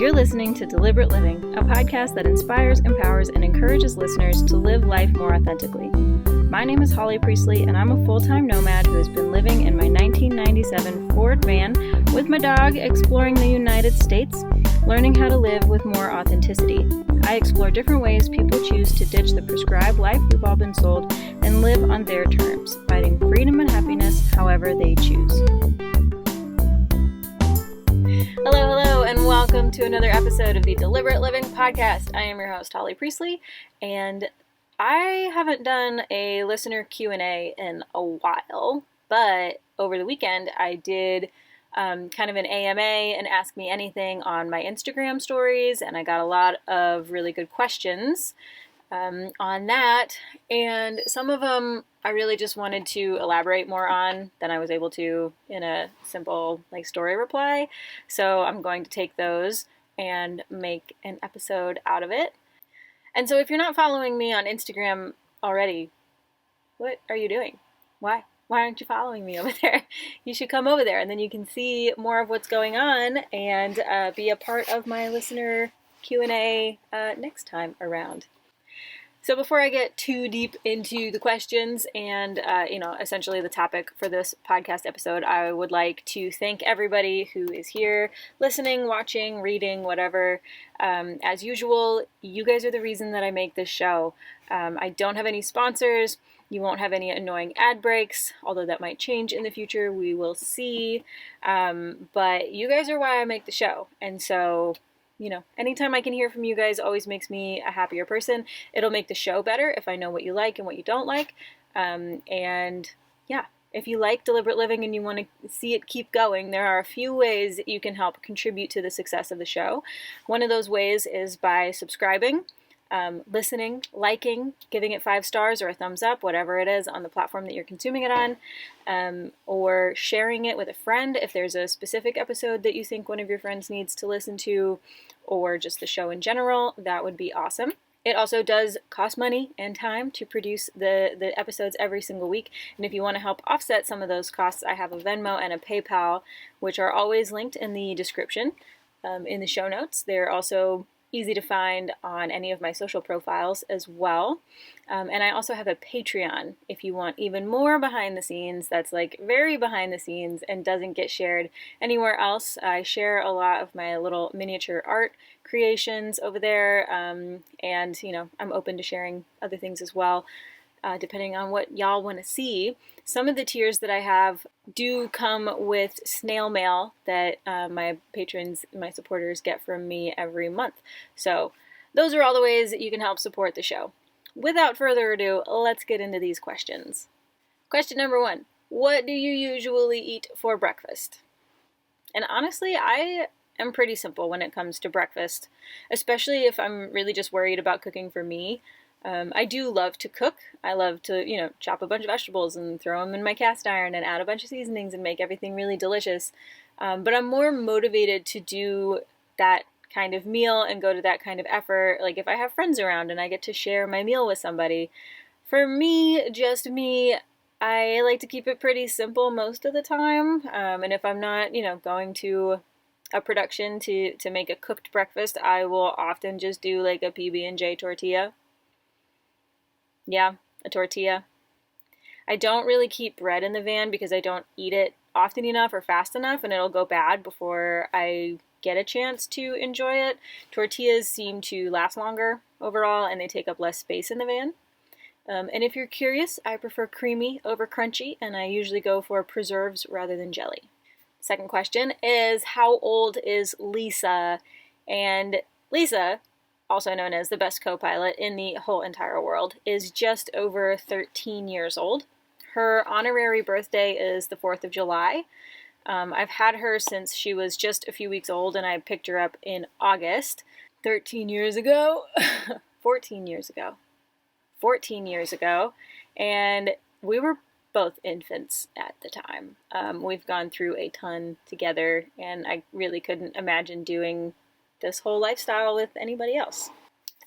You're listening to Deliberate Living, a podcast that inspires, empowers, and encourages listeners to live life more authentically. My name is Holly Priestley, and I'm a full-time nomad who has been living in my 1997 Ford van with my dog, exploring the United States, learning how to live with more authenticity. I explore different ways people choose to ditch the prescribed life we've all been sold and live on their terms, finding freedom and happiness however they choose. Hello, and welcome to another episode of the Deliberate Living Podcast. I am your host, Holly Priestley, and I haven't done a listener Q&A in a while, but over the weekend I did kind of an AMA and Ask Me Anything on my Instagram stories, and I got a lot of really good questions on that, and some of them I really just wanted to elaborate more on than I was able to in a simple story reply. So I'm going to take those and make an episode out of it. And so if you're not following me on Instagram already, what are you doing? Why aren't you following me over there? You should come over there, and then you can see more of what's going on and be a part of my listener Q&A next time around. So before I get too deep into the questions and, essentially the topic for this podcast episode, I would like to thank everybody who is here listening, watching, reading, whatever. As usual, you guys are the reason that I make this show. I don't have any sponsors. You won't have any annoying ad breaks, although that might change in the future. We will see. But you guys are why I make the show. And so, anytime I can hear from you guys always makes me a happier person. It'll make the show better if I know what you like and what you don't like. If you like Deliberate Living and you want to see it keep going, there are a few ways that you can help contribute to the success of the show. One of those ways is by subscribing, listening, liking, giving it 5 stars or a thumbs up, whatever it is on the platform that you're consuming it on, or sharing it with a friend if there's a specific episode that you think one of your friends needs to listen to, or just the show in general. That would be awesome. It also does cost money and time to produce the episodes every single week, and if you want to help offset some of those costs, I have a Venmo and a PayPal, which are always linked in the description, in the show notes. They're also easy to find on any of my social profiles as well. And I also have a Patreon if you want even more behind the scenes. That's very behind the scenes and doesn't get shared anywhere else. I share a lot of my little miniature art creations over there. And I'm open to sharing other things as well, depending on what y'all want to see. Some of the tiers that I have do come with snail mail that my patrons, my supporters get from me every month. So those are all the ways that you can help support the show. Without further ado, let's get into these questions. Question number 1. What do you usually eat for breakfast? And honestly, I am pretty simple when it comes to breakfast, especially if I'm really just worried about cooking for me. I do love to cook. I love to, chop a bunch of vegetables and throw them in my cast iron and add a bunch of seasonings and make everything really delicious. But I'm more motivated to do that kind of meal and go to that kind of effort. Like if I have friends around and I get to share my meal with somebody. For me, just me, I like to keep it pretty simple most of the time. And if I'm not, going to a production to make a cooked breakfast, I will often just do a PB&J tortilla. Yeah, a tortilla. I don't really keep bread in the van because I don't eat it often enough or fast enough, and it'll go bad before I get a chance to enjoy it. Tortillas seem to last longer overall, and they take up less space in the van. And if you're curious, I prefer creamy over crunchy, and I usually go for preserves rather than jelly. Second question is, how old is Lisa? And Lisa, also known as the best co-pilot in the whole entire world, is just over 13 years old. Her honorary birthday is the 4th of July. I've had her since she was just a few weeks old, and I picked her up in August. 13 years ago? 14 years ago. 14 years ago. And we were both infants at the time. We've gone through a ton together, and I really couldn't imagine doing this whole lifestyle with anybody else.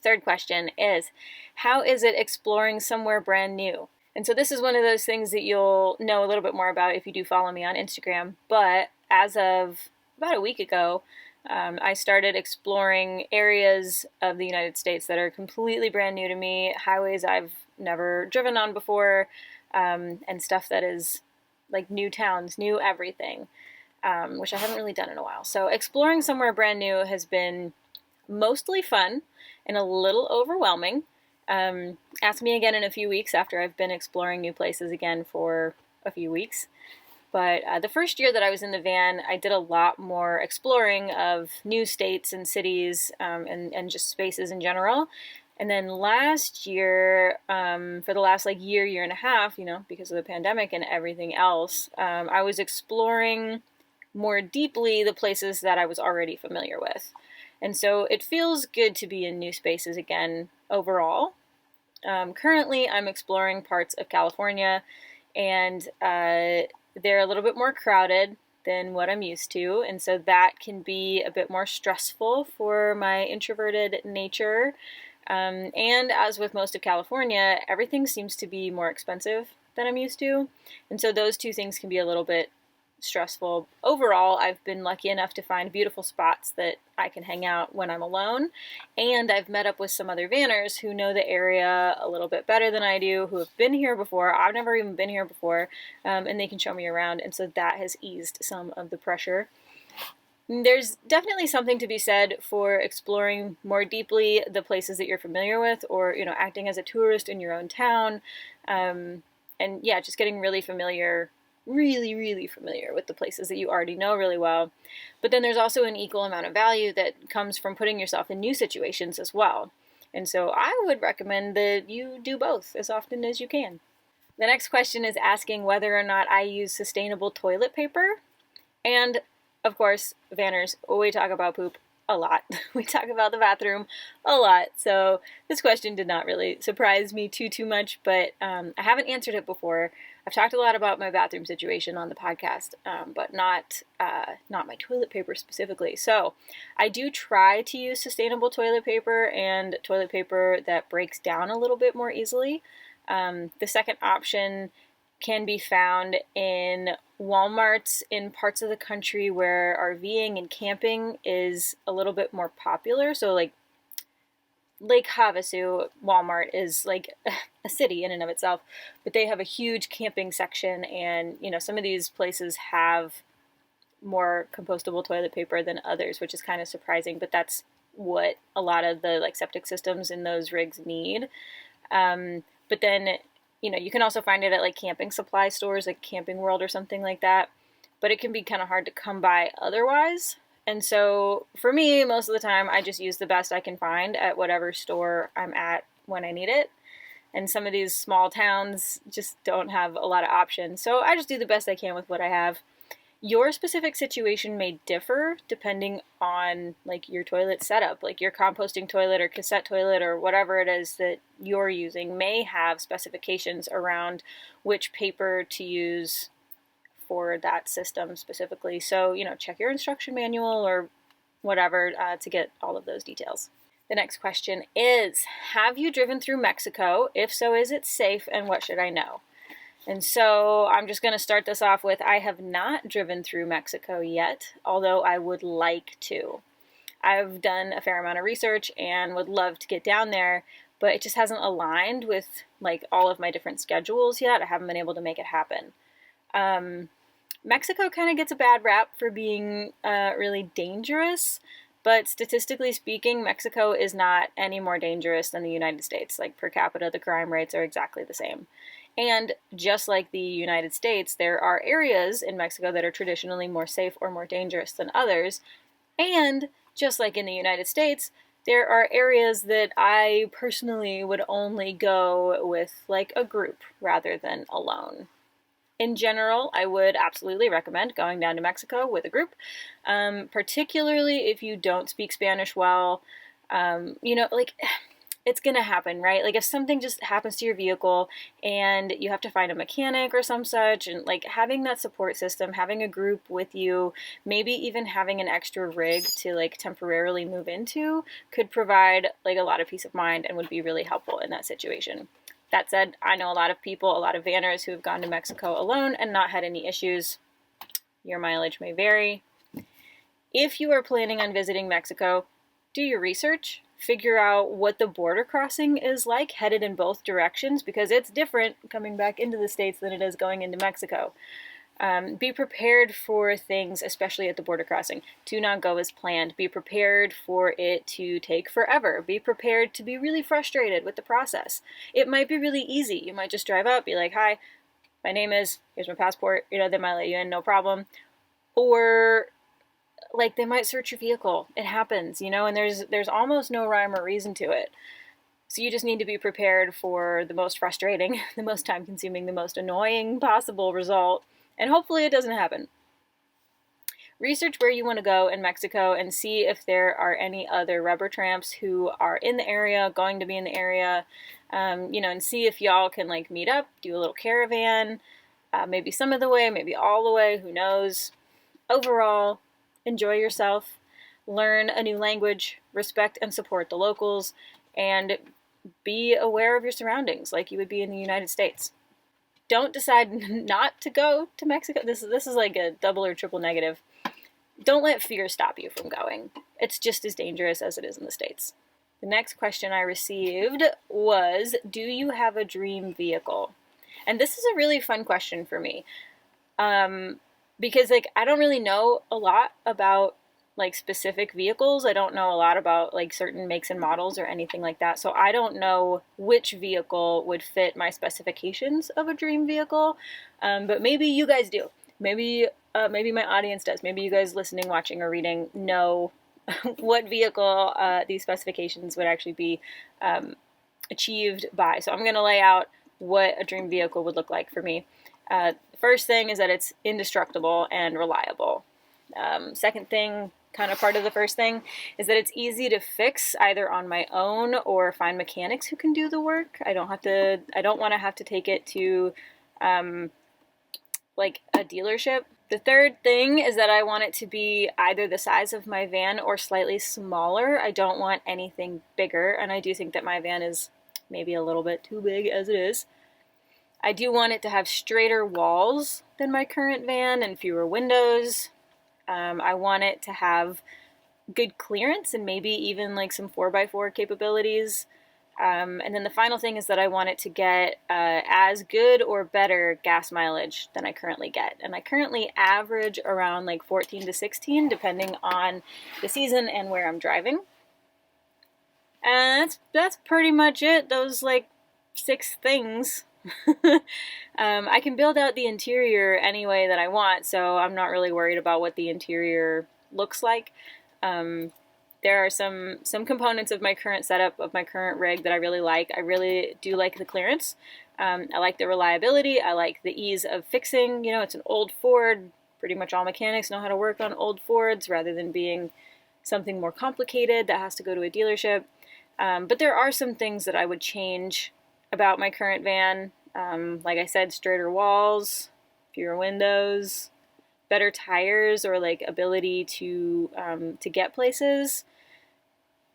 Third question is, how is it exploring somewhere brand new? And so this is one of those things that you'll know a little bit more about if you do follow me on Instagram. But as of about a week ago, I started exploring areas of the United States that are completely brand new to me, highways I've never driven on before, and stuff that is like new towns, new everything, which I haven't really done in a while. So exploring somewhere brand new has been mostly fun and a little overwhelming. Ask me again in a few weeks after I've been exploring new places again for a few weeks. But the first year that I was in the van, I did a lot more exploring of new states and cities, and just spaces in general. And then last year, for the last like year and a half, because of the pandemic and everything else, I was exploring more deeply the places that I was already familiar with. And so it feels good to be in new spaces again overall. Currently, I'm exploring parts of California, and they're a little bit more crowded than what I'm used to, and so that can be a bit more stressful for my introverted nature. And as with most of California, everything seems to be more expensive than I'm used to, and so those two things can be a little bit stressful. Overall, I've been lucky enough to find beautiful spots that I can hang out when I'm alone, and I've met up with some other vanners who know the area a little bit better than I do, who have been here before. I've never even been here before, and they can show me around, and so that has eased some of the pressure. There's definitely something to be said for exploring more deeply the places that you're familiar with, or acting as a tourist in your own town, and yeah, just getting really familiar with the places that you already know really well. But then there's also an equal amount of value that comes from putting yourself in new situations as well. And so I would recommend that you do both as often as you can. The next question is asking whether or not I use sustainable toilet paper. And of course, vanners, we talk about poop a lot. We talk about the bathroom a lot. So this question did not really surprise me too much, but I haven't answered it before. I've talked a lot about my bathroom situation on the podcast, but not my toilet paper specifically. So I do try to use sustainable toilet paper and toilet paper that breaks down a little bit more easily. The second option can be found in Walmarts in parts of the country where RVing and camping is a little bit more popular. So like Lake Havasu Walmart is like a city in and of itself, but they have a huge camping section, and some of these places have more compostable toilet paper than others, which is kind of surprising, but that's what a lot of the like septic systems in those rigs need. But then you can also find it at like camping supply stores like Camping World or something like that, but it can be kind of hard to come by otherwise. And so for me, most of the time, I just use the best I can find at whatever store I'm at when I need it. And some of these small towns just don't have a lot of options. So I just do the best I can with what I have. Your specific situation may differ depending on like your toilet setup, like your composting toilet or cassette toilet or whatever it is that you're using may have specifications around which paper to use for that system specifically. So, check your instruction manual or whatever to get all of those details. The next question is, have you driven through Mexico? If so, is it safe, and what should I know? And so I'm just going to start this off with, I have not driven through Mexico yet, although I would like to. I've done a fair amount of research and would love to get down there, but it just hasn't aligned with like all of my different schedules yet. I haven't been able to make it happen. Mexico kind of gets a bad rap for being really dangerous, but statistically speaking, Mexico is not any more dangerous than the United States. Like per capita, the crime rates are exactly the same. And just like the United States, there are areas in Mexico that are traditionally more safe or more dangerous than others. And just like in the United States, there are areas that I personally would only go with like a group rather than alone. In general, I would absolutely recommend going down to Mexico with a group, particularly if you don't speak Spanish well. It's going to happen, right? Like if something just happens to your vehicle and you have to find a mechanic or some such, and like having that support system, having a group with you, maybe even having an extra rig to like temporarily move into could provide like a lot of peace of mind and would be really helpful in that situation. That said, I know a lot of people, a lot of vanners who have gone to Mexico alone and not had any issues. Your mileage may vary. If you are planning on visiting Mexico, do your research. Figure out what the border crossing is like, headed in both directions, because it's different coming back into the States than it is going into Mexico. Be prepared for things, especially at the border crossing, to not go as planned. Be prepared for it to take forever. Be prepared to be really frustrated with the process. It might be really easy. You might just drive up, be like, hi, my name is, here's my passport, they might let you in, no problem. Or like they might search your vehicle. It happens, and there's almost no rhyme or reason to it. So you just need to be prepared for the most frustrating, the most time-consuming, the most annoying possible result, and hopefully it doesn't happen. Research where you want to go in Mexico and see if there are any other rubber tramps who are in the area, going to be in the area, and see if y'all can like meet up, do a little caravan, maybe some of the way, maybe all the way, who knows. Overall, enjoy yourself, learn a new language, respect and support the locals, and be aware of your surroundings like you would be in the United States. Don't decide not to go to Mexico. This is like a double or triple negative. Don't let fear stop you from going. It's just as dangerous as it is in the States. The next question I received was, do you have a dream vehicle? And this is a really fun question for me. Because like I don't really know a lot about like specific vehicles. I don't know a lot about like certain makes and models or anything like that. So I don't know which vehicle would fit my specifications of a dream vehicle. But maybe you guys do. Maybe my audience does. Maybe you guys listening, watching, or reading know what vehicle these specifications would actually be achieved by. So I'm going to lay out what a dream vehicle would look like for me. First thing is that it's indestructible and reliable. Second thing, kind of part of the first thing, is that it's easy to fix either on my own or find mechanics who can do the work. I don't want to have to take it to like a dealership. The third thing is that I want it to be either the size of my van or slightly smaller. I don't want anything bigger, and I do think that my van is maybe a little bit too big as it is. I do want it to have straighter walls than my current van and fewer windows. I want it to have good clearance and maybe even like some 4x4 capabilities. And then the final thing is that I want it to get as good or better gas mileage than I currently get. And I currently average around like 14 to 16 depending on the season and where I'm driving. And that's pretty much it. Those like 6 things. I can build out the interior any way that I want, so I'm not really worried about what the interior looks like. There are some components of my current setup, of my current rig, that I really like. I really do like the clearance. I like the reliability. I like the ease of fixing. It's an old Ford. Pretty much all mechanics know how to work on old Fords rather than being something more complicated that has to go to a dealership. But there are some things that I would change about my current van. Like I said, straighter walls, fewer windows, better tires, or like ability to get places.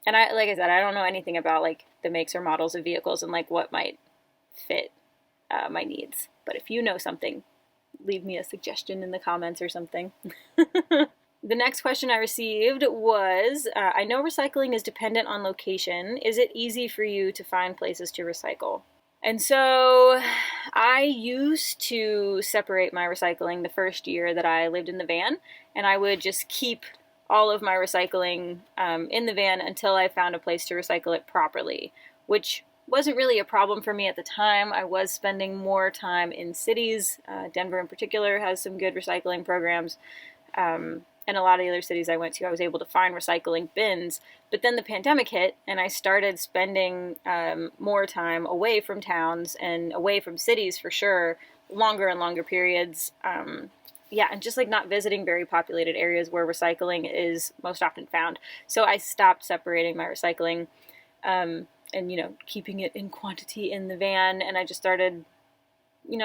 And like I said, I don't know anything about like the makes or models of vehicles and like what might fit my needs. But if you know something, leave me a suggestion in the comments or something. The next question I received was, I know recycling is dependent on location. Is it easy for you to find places to recycle? And so I used to separate my recycling the first year that I lived in the van, and I would just keep all of my recycling in the van until I found a place to recycle it properly, which wasn't really a problem for me at the time. I was spending more time in cities. Denver in particular has some good recycling programs. And a lot of the other cities I went to, I was able to find recycling bins. But then the pandemic hit, and I started spending more time away from towns and away from cities for sure, longer and longer periods. And just like not visiting very populated areas where recycling is most often found. So I stopped separating my recycling and, keeping it in quantity in the van. And I just started,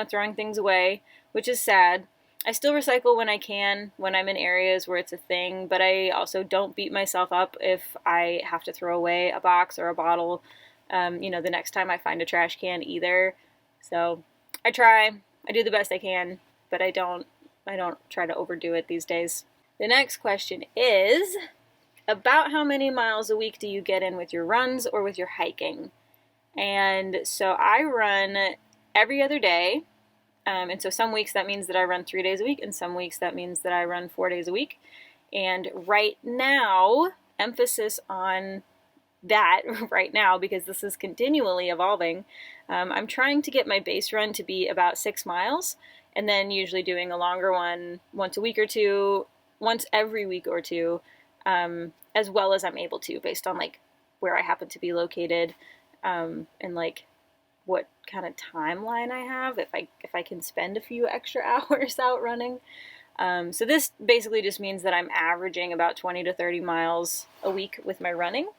throwing things away, which is sad. I still recycle when I can, when I'm in areas where it's a thing, but I also don't beat myself up if I have to throw away a box or a bottle, the next time I find a trash can either. So I try, I do the best I can, but I don't try to overdo it these days. The next question is, about how many miles a week do you get in with your runs or with your hiking? And so I run every other day. And so some weeks that means that I run 3 days a week, and some weeks that means that I run 4 days a week. And right now, emphasis on that right now, because this is continually evolving, I'm trying to get my base run to be about 6 miles, and then usually doing a longer one once a week or two, once every week or two, as well as I'm able to, based on like where I happen to be located, and like what kind of timeline I have, if I can spend a few extra hours out running. So this basically just means that I'm averaging about 20 to 30 miles a week with my running.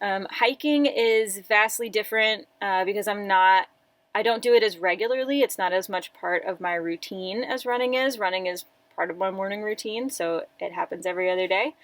Hiking is vastly different because I don't do it as regularly. It's not as much part of my routine as running is. Running is part of my morning routine, so it happens every other day.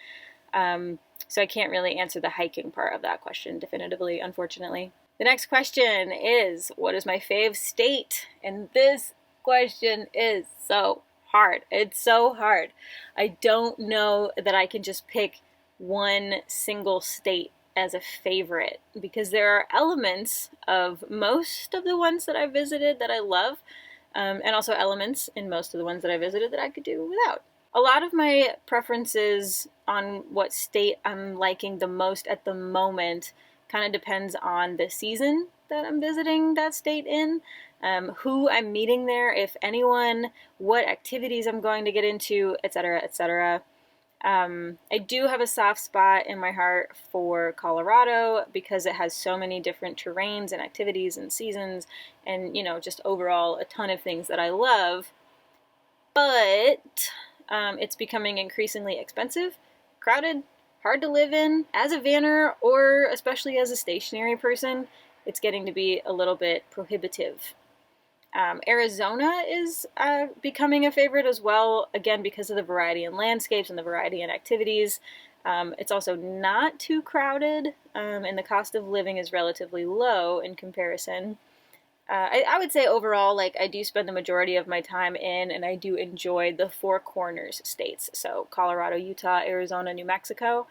So I can't really answer the hiking part of that question definitively, unfortunately. The next question is, what is my fave state? And this question is so hard. It's so hard. I don't know that I can just pick one single state as a favorite, because there are elements of most of the ones that I visited that I love, and also elements in most of the ones that I visited that I could do without. A lot of my preferences on what state I'm liking the most at the moment kind of depends on the season that I'm visiting that state in, who I'm meeting there, if anyone, what activities I'm going to get into, etc., etc. I do have a soft spot in my heart for Colorado because it has so many different terrains and activities and seasons and, just overall a ton of things that I love. But it's becoming increasingly expensive, crowded, hard to live in. As a vanner, or especially as a stationary person, it's getting to be a little bit prohibitive. Arizona is becoming a favorite as well, again, because of the variety in landscapes and the variety in activities. It's also not too crowded, and the cost of living is relatively low in comparison. I would say overall, like, I do spend the majority of my time in, and I do enjoy the Four Corners states. So Colorado, Utah, Arizona, New Mexico,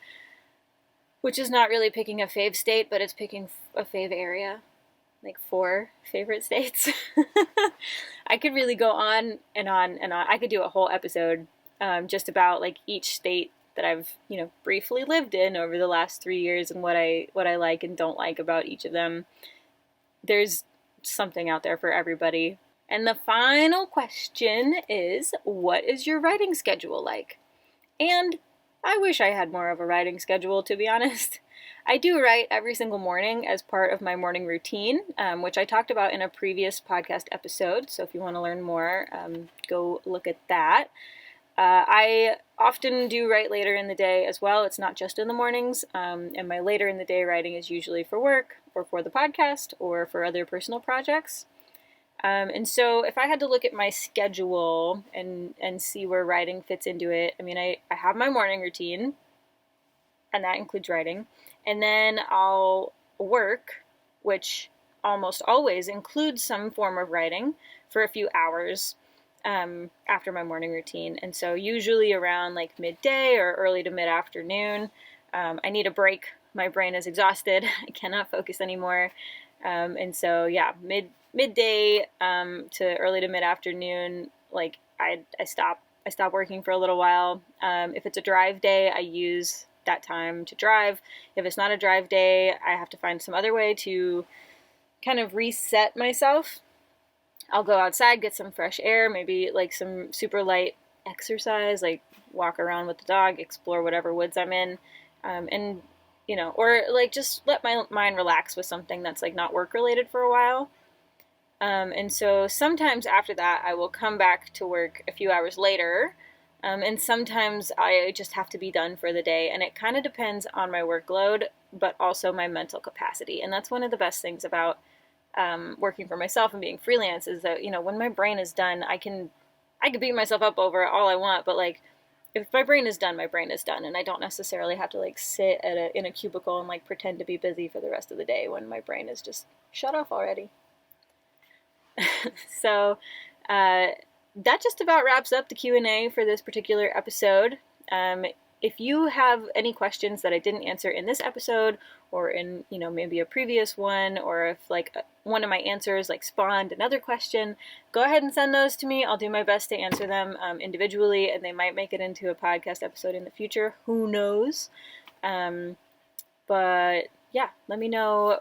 which is not really picking a fave state, but it's picking a fave area. Like 4 favorite states. I could really go on and on and on. I could do a whole episode just about like each state that I've, briefly lived in over the last 3 years and what I like and don't like about each of them. There's something out there for everybody. And the final question is, what is your writing schedule like? And I wish I had more of a writing schedule, to be honest. I do write every single morning as part of my morning routine, which I talked about in a previous podcast episode. So if you want to learn more, go look at that. I often do write later in the day as well. It's not just in the mornings. And my later in the day writing is usually for work or for the podcast or for other personal projects. And so if I had to look at my schedule and see where writing fits into it, I have my morning routine, and that includes writing. And then I'll work, which almost always includes some form of writing, for a few hours after my morning routine. And so usually around like midday or early to mid-afternoon, I need a break. My brain is exhausted. I cannot focus anymore. And so, yeah, midday to early to mid-afternoon, like I stop working for a little while. If it's a drive day, I use that time to drive. If it's not a drive day, I have to find some other way to kind of reset myself. I'll go outside, get some fresh air, maybe like some super light exercise, like walk around with the dog, explore whatever woods I'm in, and or like just let my mind relax with something that's like not work related for a while. And so sometimes after that, I will come back to work a few hours later. And sometimes I just have to be done for the day, and it kind of depends on my workload, but also my mental capacity. And that's one of the best things about working for myself and being freelance is that, when my brain is done, I can beat myself up over it all I want, but like, if my brain is done, my brain is done, and I don't necessarily have to like sit in a cubicle and like pretend to be busy for the rest of the day when my brain is just shut off already. So, that just about wraps up the Q&A for this particular episode. If you have any questions that I didn't answer in this episode or in, maybe a previous one, or if one of my answers spawned another question, go ahead and send those to me. I'll do my best to answer them individually, and they might make it into a podcast episode in the future. Who knows? But yeah, let me know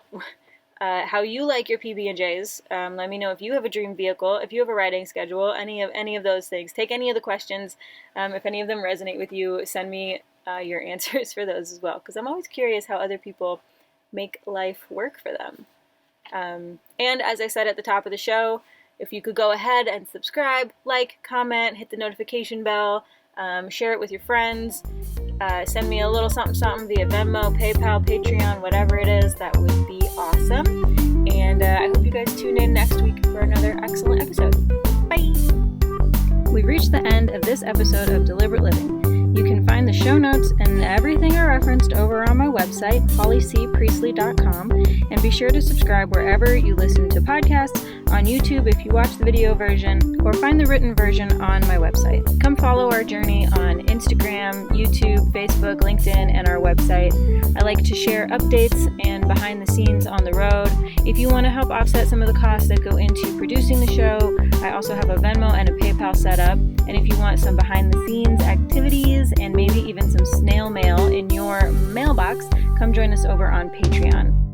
how you like your PB&Js. Let me know if you have a dream vehicle, if you have a riding schedule, any of those things. Take any of the questions. If any of them resonate with you, send me your answers for those as well, because I'm always curious how other people make life work for them. And as I said at the top of the show, if you could go ahead and subscribe, comment, hit the notification bell, share it with your friends, send me a little something via Venmo, PayPal, Patreon, whatever it is, that would be awesome. And I hope you guys tune in next week for another excellent episode. Bye! We've reached the end of this episode of Deliberate Living. You can find the show notes and everything I referenced over on my website, hollycpriestley.com, and be sure to subscribe wherever you listen to podcasts, on YouTube if you watch the video version, or find the written version on my website. Come follow our journey on Instagram, YouTube, Facebook, LinkedIn, and our website. I like to share updates and behind the scenes on the road. If you want to help offset some of the costs that go into producing the show, I also have a Venmo and a PayPal set up. And if you want some behind the scenes activities and maybe even some snail mail in your mailbox, come join us over on Patreon.